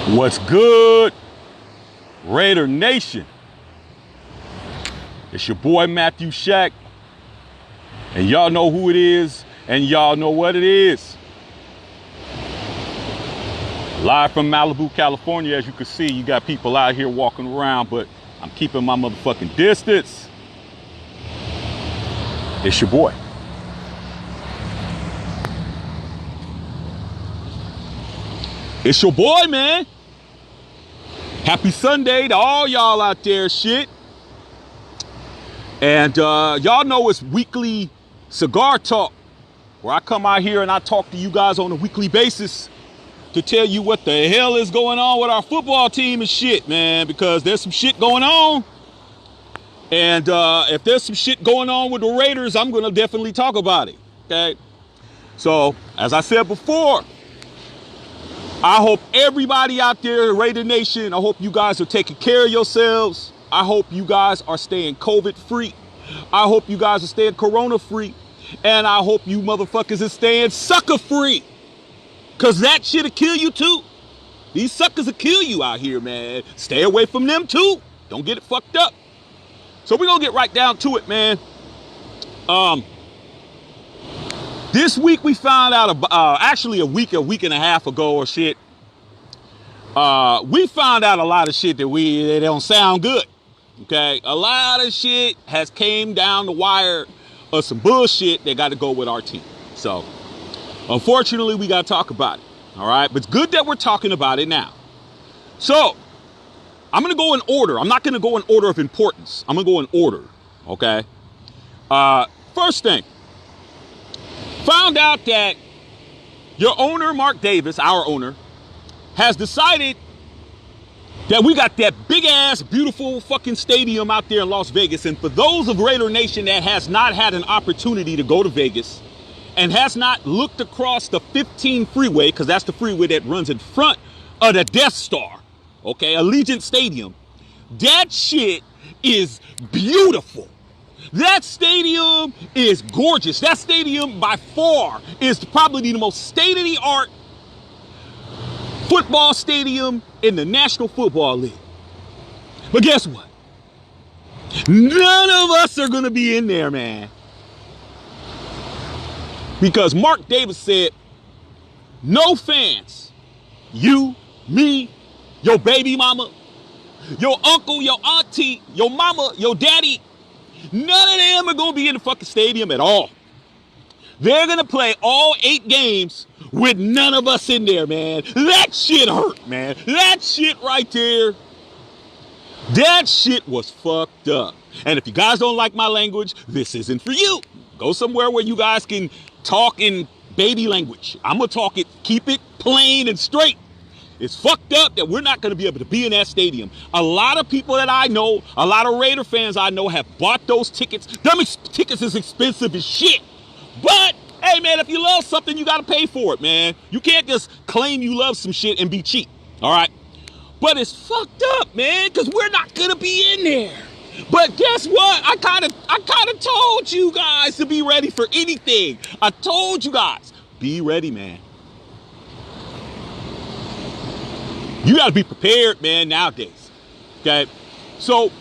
What's good, Raider Nation? It's your boy Matthew Shack, and y'all know who it is, and y'all know what it is. Live from Malibu, California. As you can see, you got people out here walking around, but I'm keeping my motherfucking distance. It's your boy. It's your boy, man. Happy Sunday to all y'all out there, shit. And y'all know it's weekly cigar talk, where I come out here and I talk to you guys on a weekly basis to tell you what the hell is going on with our football team and shit, man, because there's some shit going on. And if there's some shit going on with the Raiders, I'm going to definitely talk about it, okay? So, as I said before, I hope everybody out there, Raider Nation, I hope you guys are taking care of yourselves. I hope you guys are staying COVID-free. I hope you guys are staying corona-free. And I hope you motherfuckers are staying sucker-free. Because that shit'll kill you too. These suckers will kill you out here, man. Stay away from them too. Don't get it fucked up. So we're going to get right down to it, man. This week we found out, actually a week and a half ago or shit, we found out a lot of shit that don't sound good, okay? A lot of shit has came down the wire of some bullshit that got to go with our team. So, unfortunately, we got to talk about it, all right? But it's good that we're talking about it now. So, I'm going to go in order. I'm not going to go in order of importance. I'm going to go in order, okay? First thing. Found out that your owner, Mark Davis, our owner, has decided that we got that big ass, beautiful fucking stadium out there in Las Vegas. And for those of Raider Nation that has not had an opportunity to go to Vegas and has not looked across the 15 freeway, because that's the freeway that runs in front of the Death Star, okay, Allegiant Stadium, that shit is beautiful. That stadium is gorgeous. That stadium by far is probably the most state-of-the-art football stadium in the National Football League. But guess what? None of us are going to be in there, man. Because Mark Davis said, no fans, you, me, your baby mama, your uncle, your auntie, your mama, your daddy, none of them are going to be in the fucking stadium at all. They're going to play all 8 games with none of us in there, man. That shit hurt, man. That shit right there. That shit was fucked up. And if you guys don't like my language, this isn't for you. Go somewhere where you guys can talk in baby language. I'm going to talk it, keep it plain and straight. It's fucked up that we're not going to be able to be in that stadium. A lot of people that I know, a lot of Raider fans I know have bought those tickets. Them tickets is expensive as shit. But, hey, man, if you love something, you got to pay for it, man. You can't just claim you love some shit and be cheap, all right? But it's fucked up, man, because we're not going to be in there. But guess what? I kind of told you guys to be ready for anything. I told you guys, be ready, man. You got to be prepared, man, nowadays, okay? So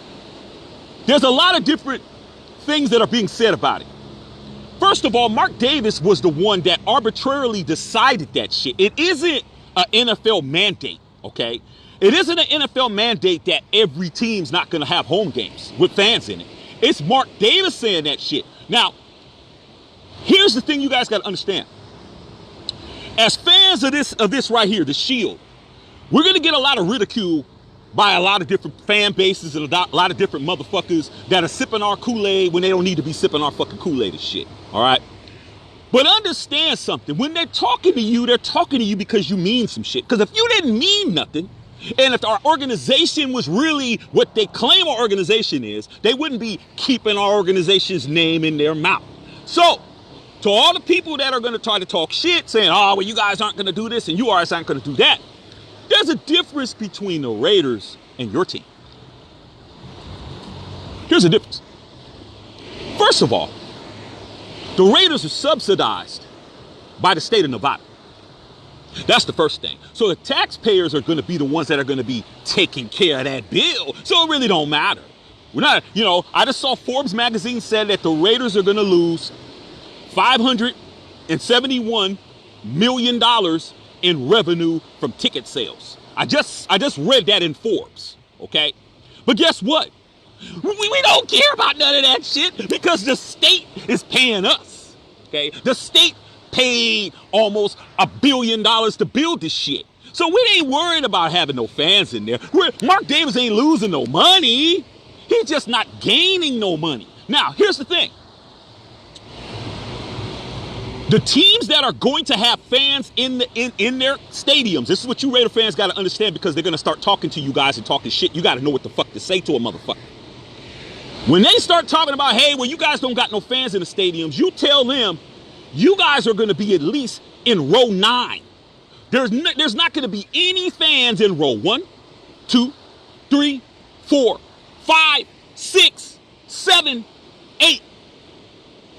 there's a lot of different things that are being said about it. First of all, Mark Davis was the one that arbitrarily decided that shit. It isn't an NFL mandate, okay? It isn't an NFL mandate that every team's not going to have home games with fans in it. It's Mark Davis saying that shit. Now, here's the thing you guys got to understand. As fans of this right here, the Shield, we're going to get a lot of ridicule by a lot of different fan bases and a lot of different motherfuckers that are sipping our Kool-Aid when they don't need to be sipping our fucking Kool-Aid and shit. All right? But understand something. When they're talking to you because you mean some shit. Because if you didn't mean nothing, and if our organization was really what they claim our organization is, they wouldn't be keeping our organization's name in their mouth. So, to all the people that are going to try to talk shit, saying, oh, well, you guys aren't going to do this and you guys aren't going to do that. There's a difference between the Raiders and your team. Here's the difference. First of all, the Raiders are subsidized by the state of Nevada. That's the first thing. So the taxpayers are going to be the ones that are going to be taking care of that bill. So it really don't matter. We're not, I just saw Forbes magazine said that the Raiders are going to lose $571 million in revenue from ticket sales. I just read that in Forbes, okay? But guess what? We don't care about none of that shit because the state is paying us, okay? The state paid almost $1 billion to build this shit. So we ain't worried about having no fans in there. Mark Davis ain't losing no money. He's just not gaining no money. Now, here's the thing. The teams that are going to have fans in their stadiums, this is what you Raider fans got to understand because they're going to start talking to you guys and talking shit. You got to know what the fuck to say to a motherfucker. When they start talking about, hey, well, you guys don't got no fans in the stadiums, you tell them you guys are going to be at least in row 9. There's not going to be any fans in row 1, 2, 3, 4, 5, 6, 7, 8.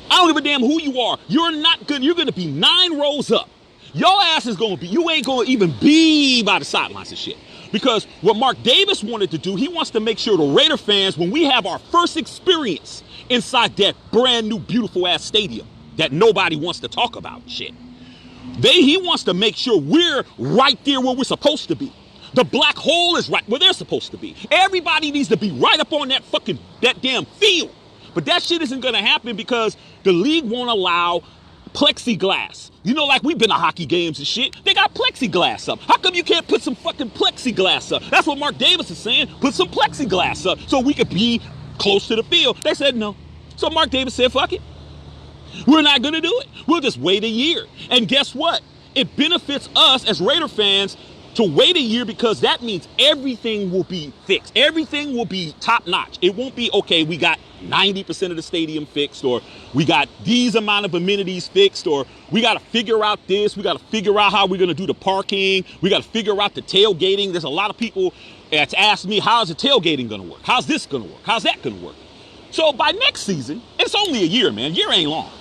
I don't give a damn who you are. You're going to be 9 rows up. Your ass is going to be, you ain't going to even be by the sidelines and shit. Because what Mark Davis wanted to do, he wants to make sure the Raider fans, when we have our first experience inside that brand new beautiful ass stadium that nobody wants to talk about shit, he wants to make sure we're right there where we're supposed to be. The black hole is right where they're supposed to be. Everybody needs to be right up on that damn field. But that shit isn't going to happen because the league won't allow plexiglass. Like we've been to hockey games and shit. They got plexiglass up. How come you can't put some fucking plexiglass up? That's what Mark Davis is saying. Put some plexiglass up so we could be close to the field. They said no. So Mark Davis said, fuck it. We're not going to do it. We'll just wait a year. And guess what? It benefits us as Raider fans to wait a year because that means everything will be fixed. Everything will be top notch. It won't be, okay, we got 90% of the stadium fixed, or we got these amount of amenities fixed, or we got to figure out this. We got to figure out how we're going to do the parking. We got to figure out the tailgating. There's a lot of people that's asked me, how's the tailgating going to work? How's this going to work? How's that going to work? So by next season, it's only a year, man. A year ain't long.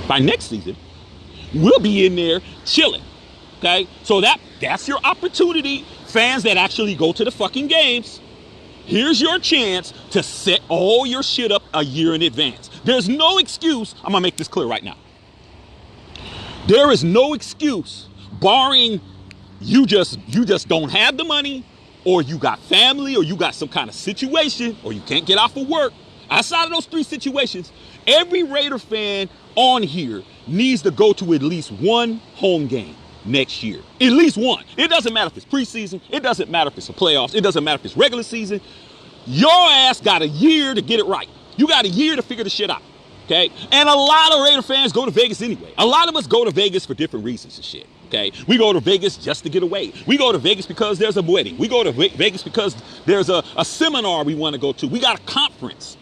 By next season, we'll be in there chilling, okay? So that's your opportunity, fans that actually go to the fucking games. Here's your chance to set all your shit up a year in advance. There's no excuse. I'm gonna make this clear right now. There is no excuse, barring you just don't have the money, or you got family, or you got some kind of situation, or you can't get off of work. Outside of those 3 situations, every Raider fan on here needs to go to at least 1 home game next year. At least 1. It doesn't matter if it's preseason. It doesn't matter if it's the playoffs. It doesn't matter if it's regular season. Your ass got a year to get it right. You got a year to figure the shit out, okay? And a lot of Raider fans go to Vegas anyway. A lot of us go to Vegas for different reasons and shit, okay? We go to Vegas just to get away. We go to Vegas because there's a wedding. We go to Vegas because there's a seminar we want to go to. We got a conference.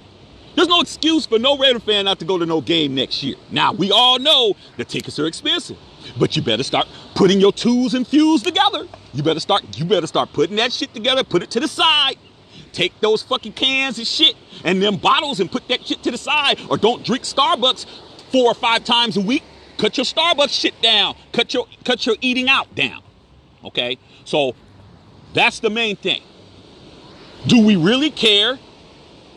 There's no excuse for no Raider fan not to go to no game next year. Now, we all know the tickets are expensive, but you better start putting your twos and fews together. You better start putting that shit together, put it to the side. Take those fucking cans and shit and them bottles and put that shit to the side, or don't drink Starbucks 4 or 5 times a week. Cut your Starbucks shit down. Cut your eating out down. Okay? So that's the main thing. Do we really care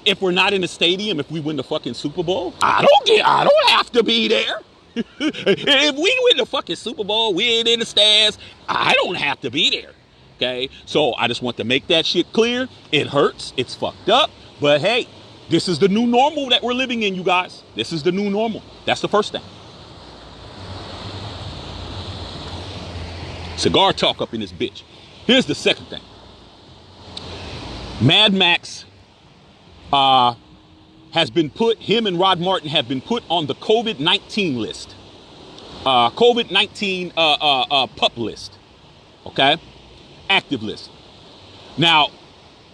if we're not in the stadium if we win the fucking Super Bowl? I don't have to be there. If we win the fucking Super Bowl, we ain't in the stands, I don't have to be there. Okay? So I just want to make that shit clear. It hurts. It's fucked up. But hey, this is the new normal that we're living in, you guys. This is the new normal. That's the first thing. Cigar talk up in this bitch. Here's the second thing. Mad Max him and Rod Martin have been put on the COVID-19 list. COVID-19 pup list. Okay? Active list. Now,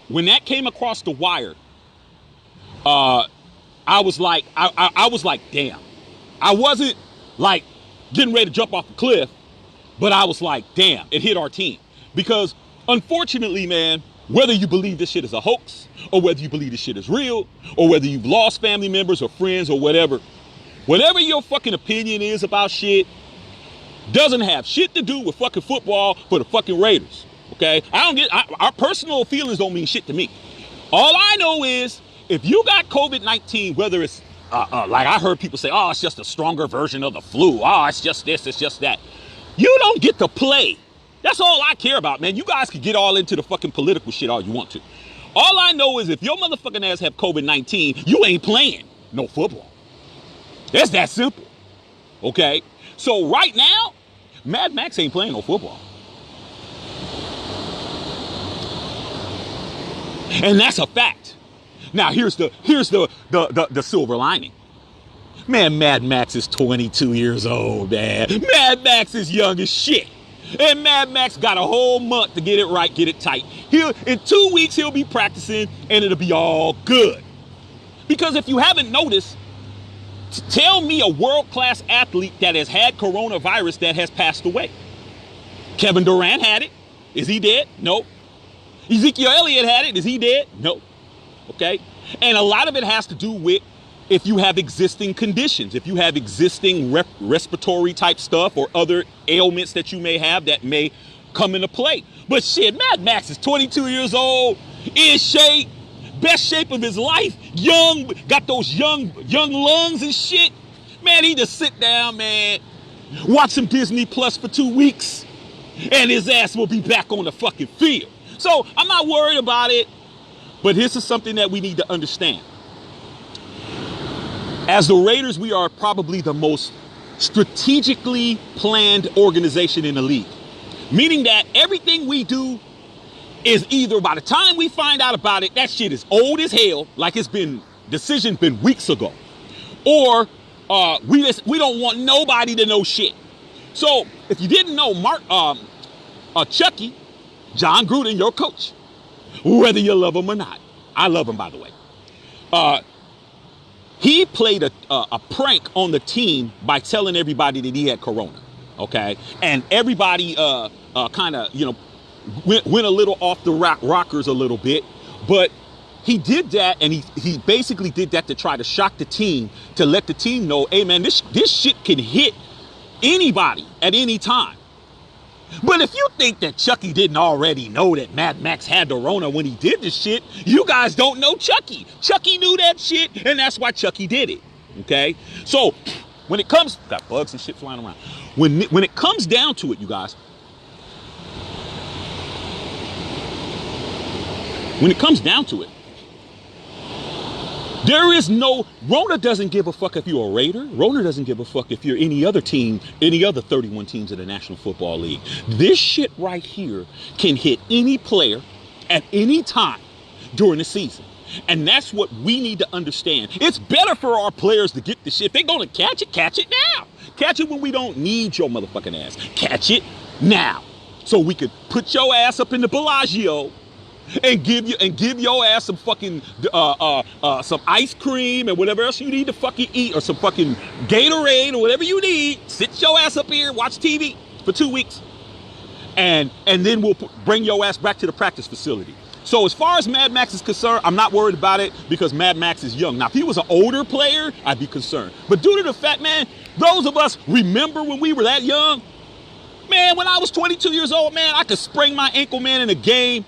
when that came across the wire, I was like, damn. I wasn't like getting ready to jump off the cliff, but I was like, damn, it hit our team. Because unfortunately, man, whether you believe this shit is a hoax, or whether you believe this shit is real, or whether you've lost family members or friends or whatever, Whatever your fucking opinion is about shit doesn't have shit to do with fucking football for the fucking Raiders. Okay? Our personal feelings don't mean shit to me. All I know is if you got COVID-19, whether it's like I heard people say, oh, it's just a stronger version of the flu. Oh, it's just this, it's just that. You don't get to play. That's all I care about, man. You guys can get all into the fucking political shit all you want to. All I know is if your motherfucking ass have COVID-19, you ain't playing no football. It's that simple. Okay? So right now, Mad Max ain't playing no football. And that's a fact. Now here's the silver lining. Man, Mad Max is 22 years old, man. Mad Max is young as shit. And Mad Max got a whole month to get it right, get it tight. In 2 weeks, he'll be practicing and it'll be all good. Because if you haven't noticed, tell me a world-class athlete that has had coronavirus that has passed away. Kevin Durant had it. Is he dead? No. Ezekiel Elliott had it. Is he dead? No. Okay? And a lot of it has to do with if you have existing conditions, if you have existing respiratory type stuff or other ailments that you may have that may come into play. But shit, Mad Max is 22 years old, in shape, best shape of his life, young, got those young lungs and shit. Man, he just sit down, man, watch some Disney Plus for 2 weeks, and his ass will be back on the fucking field. So I'm not worried about it, but this is something that we need to understand. As the Raiders, we are probably the most strategically planned organization in the league. Meaning that everything we do is either by the time we find out about it, that shit is old as hell, like decision's been weeks ago. Or we don't want nobody to know shit. So if you didn't know, Chucky, John Gruden, your coach, whether you love him or not, I love him, by the way. He played a prank on the team by telling everybody that he had corona, okay? And everybody kind of, went a little off the rockers a little bit. But he did that, and he basically did that to try to shock the team, to let the team know, hey, man, this shit can hit anybody at any time. But if you think that Chucky didn't already know that Mad Max had the Rona when he did this shit, you guys don't know Chucky. Chucky knew that shit, and that's why Chucky did it, okay? So when it comes, got bugs and shit flying around. When it comes down to it, you guys, when it comes down to it, there is no, Rona doesn't give a fuck if you're a Raider. Rona doesn't give a fuck if you're any other team, any other 31 teams in the National Football League. This shit right here can hit any player at any time during the season. And that's what we need to understand. It's better for our players to get the shit. If they're going to catch it now. Catch it when we don't need your motherfucking ass. Catch it now. So we could put your ass up in the Bellagio and give your ass some fucking some ice cream and whatever else you need to fucking eat, or some fucking Gatorade or whatever you need. Sit your ass up here, watch TV for 2 weeks, and then we'll bring your ass back to the practice facility. So as far as Mad Max is concerned, I'm not worried about it because Mad Max is young. Now, if he was an older player, I'd be concerned. But due to the fact, man, those of us remember when we were that young, man, when I was 22 years old, man, I could sprain my ankle, man, in a game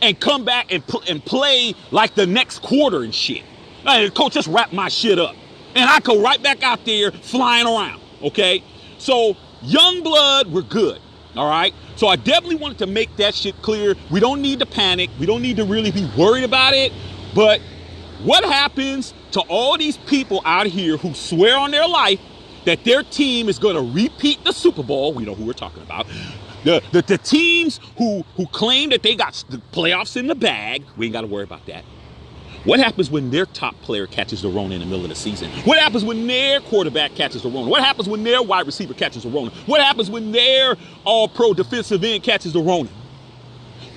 and come back and play like the next quarter and shit. And the coach just wrapped my shit up. And I go right back out there flying around, okay? So, young blood, we're good, all right? So I definitely wanted to make that shit clear. We don't need to panic. We don't need to really be worried about it. But what happens to all these people out here who swear on their life that their team is going to repeat the Super Bowl? We know who we're talking about. The teams who claim that they got the playoffs in the bag, we ain't got to worry about that. What happens when their top player catches the Rona in the middle of the season? What happens when their quarterback catches the Rona? What happens when their wide receiver catches the Rona? What happens when their all-pro defensive end catches the Rona?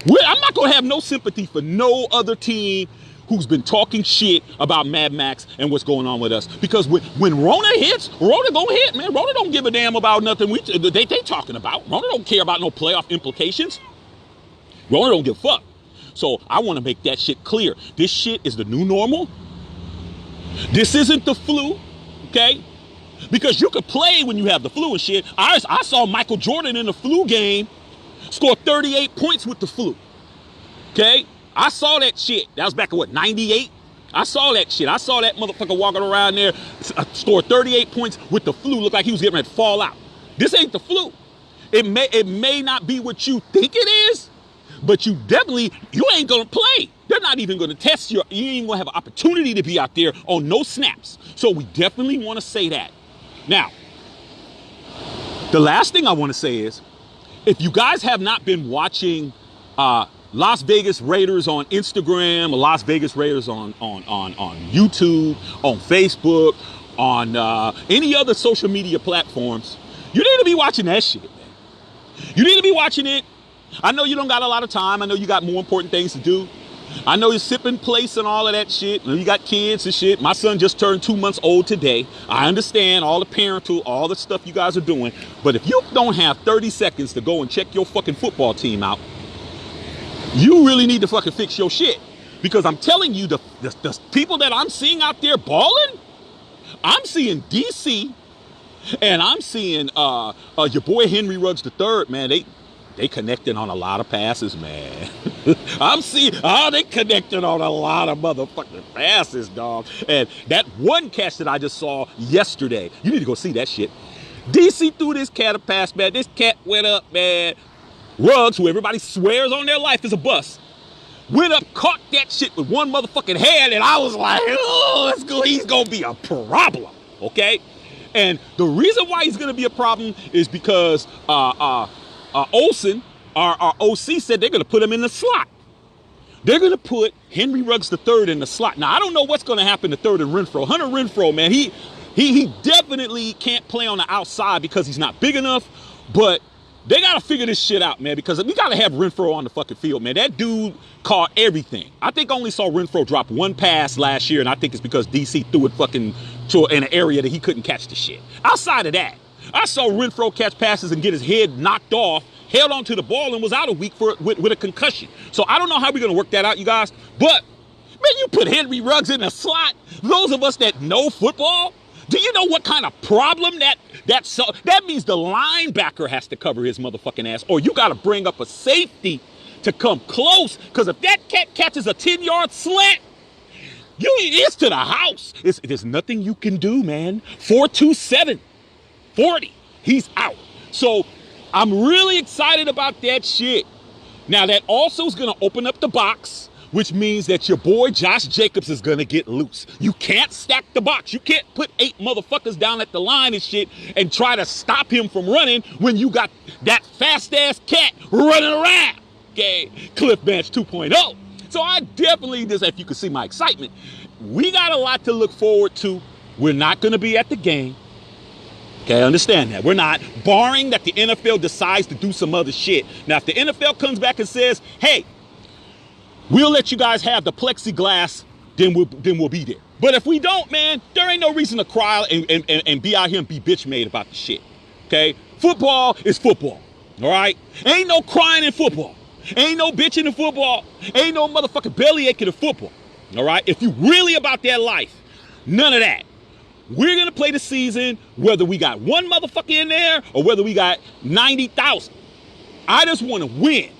I'm not going to have no sympathy for no other team who's been talking shit about Mad Max and what's going on with us. Because when Rona hits, Rona gonna hit, man. Rona don't give a damn about nothing they talking about. Rona don't care about no playoff implications. Rona don't give a fuck. So I want to make that shit clear. This shit is the new normal. This isn't the flu, okay? Because you could play when you have the flu and shit. I saw Michael Jordan in the flu game score 38 points with the flu. Okay? I saw that shit. That was back in what, 98? I saw that shit. I saw that motherfucker walking around there, scored 38 points with the flu. Looked like he was getting ready to fall out. This ain't the flu. It may not be what you think it is, but you ain't gonna play. They're not even gonna test you. You ain't gonna have an opportunity to be out there on no snaps. So we definitely want to say that. Now, the last thing I want to say is, if you guys have not been watching Las Vegas Raiders on Instagram, or Las Vegas Raiders on YouTube, on Facebook, on any other social media platforms, you need to be watching that shit, man. You need to be watching it. I know you don't got a lot of time. I know you got more important things to do. I know you're sipping place and all of that shit. You got kids and shit. My son just turned 2 months old today. I understand all the parental, all the stuff you guys are doing. But if you don't have 30 seconds to go and check your fucking football team out, you really need to fucking fix your shit. Because I'm telling you, the people that I'm seeing out there balling, I'm seeing DC, and I'm seeing your boy Henry Ruggs III, man. They connecting on a lot of passes, man. I'm seeing, they connecting on a lot of motherfucking passes, dog. And that one catch that I just saw yesterday, you need to go see that shit. DC threw this cat a pass, man. This cat went up, man. Ruggs, who everybody swears on their life is a bust, went up, caught that shit with one motherfucking hand, and I was like, oh, he's gonna be a problem, okay? And the reason why he's gonna be a problem is because Olsen, our OC, said they're gonna put him in the slot. They're gonna put Henry Ruggs III in the slot. Now, I don't know what's gonna happen to Third and Renfro. Hunter Renfro, man, he definitely can't play on the outside because he's not big enough, but they got to figure this shit out, man, because we got to have Renfro on the fucking field, man. That dude caught everything. I think I only saw Renfro drop one pass last year, and I think it's because DC threw it fucking in an area that he couldn't catch the shit. Outside of that, I saw Renfro catch passes and get his head knocked off, held onto the ball, and was out a week with a concussion. So I don't know how we're going to work that out, you guys. But, man, you put Henry Ruggs in a slot. Those of us that know football, do you know what kind of problem that means the linebacker has to cover his motherfucking ass, or you got to bring up a safety to come close, because if that cat catches a 10-yard slant, it's to the house. There's nothing you can do, man. 4.27, 40, he's out. So I'm really excited about that shit. Now, that also is going to open up the box, which means that your boy Josh Jacobs is going to get loose. You can't stack the box. You can't put 8 motherfuckers down at the line and shit and try to stop him from running when you got that fast-ass cat running around. Okay, Cliff Bench 2.0. So I definitely, if you could see my excitement, we got a lot to look forward to. We're not going to be at the game. Okay, understand that. We're not, barring that the NFL decides to do some other shit. Now, if the NFL comes back and says, hey, we'll let you guys have the plexiglass, then we'll be there. But if we don't, man, there ain't no reason to cry and be out here and be bitch made about the shit. Okay? Football is football. All right? Ain't no crying in football. Ain't no bitching in football. Ain't no motherfucking belly aching in football. All right? If you really about that life, none of that. We're going to play the season whether we got one motherfucker in there or whether we got 90,000. I just want to win.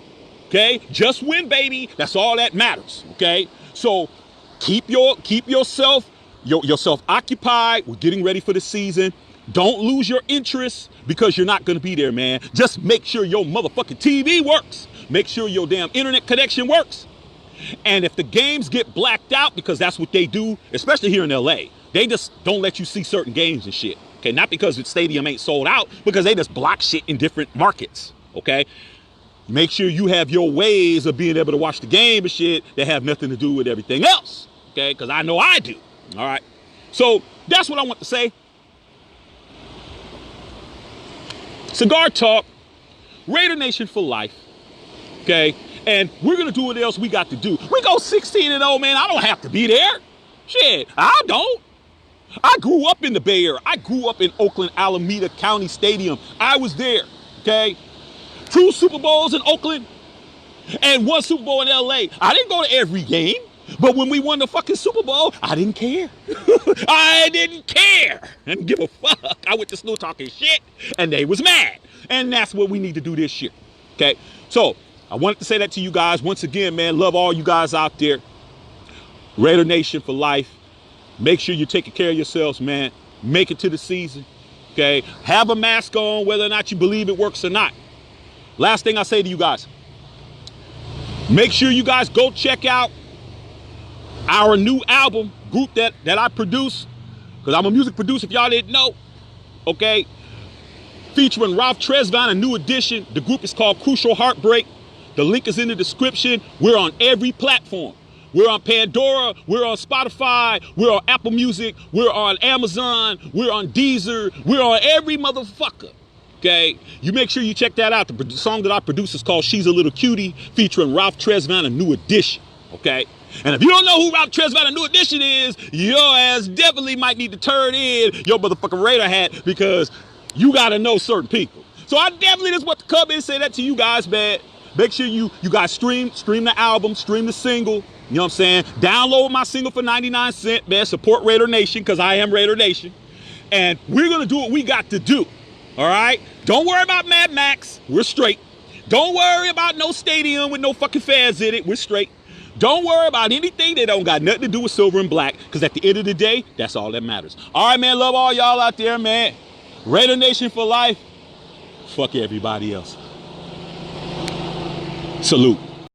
Okay, just win, baby. That's all that matters. Okay, so keep yourself occupied. We're getting ready for the season. Don't lose your interest because you're not going to be there, man. Just make sure your motherfucking TV works. Make sure your damn internet connection works. And if the games get blacked out, because that's what they do, especially here in LA, they just don't let you see certain games and shit. Okay, not because the stadium ain't sold out, because they just block shit in different markets. Okay. Make sure you have your ways of being able to watch the game and shit that have nothing to do with everything else. Okay? Because I know I do. All right? So that's what I want to say. Cigar Talk, Raider Nation for life. Okay? And we're going to do what else we got to do. We go 16-0, man. I don't have to be there. Shit, I don't. I grew up in the Bay Area. I grew up in Oakland, Alameda County Stadium. I was there. Okay? 2 Super Bowls in Oakland and 1 Super Bowl in LA. I didn't go to every game. But when we won the fucking Super Bowl, I didn't care. I didn't care. I didn't give a fuck. I went to school talking shit, and they was mad. And that's what we need to do this year. Okay? So, I wanted to say that to you guys. Once again, man, love all you guys out there. Raider Nation for life. Make sure you're taking care of yourselves, man. Make it to the season. Okay? Have a mask on whether or not you believe it works or not. Last thing I say to you guys. Make sure you guys go check out our new album group that I produce, because I'm a music producer if y'all didn't know. Okay, featuring Ralph Tresvant, a new edition. The group is called Crucial Heartbreak. The link is in the description. We're on every platform. We're on Pandora, we're on Spotify, we're on Apple Music, we're on Amazon, we're on Deezer, we're on every motherfucker. Okay, you make sure you check that out. The song that I produce is called She's a Little Cutie, featuring Ralph Tresvant, a new edition. Okay, and if you don't know who Ralph Tresvant, a new edition is, your ass definitely might need to turn in your motherfucking Raider hat, because you gotta know certain people. So I definitely just want to come in and say that to you guys, man. Make sure you guys stream the album, stream the single. You know what I'm saying? Download my single for 99 cents, man. Support Raider Nation, because I am Raider Nation. And we're gonna do what we got to do. All right? Don't worry about Mad Max. We're straight. Don't worry about no stadium with no fucking fans in it. We're straight. Don't worry about anything that don't got nothing to do with silver and black, because at the end of the day, that's all that matters. All right, man. Love all y'all out there, man. Raider Nation for life. Fuck everybody else. Salute.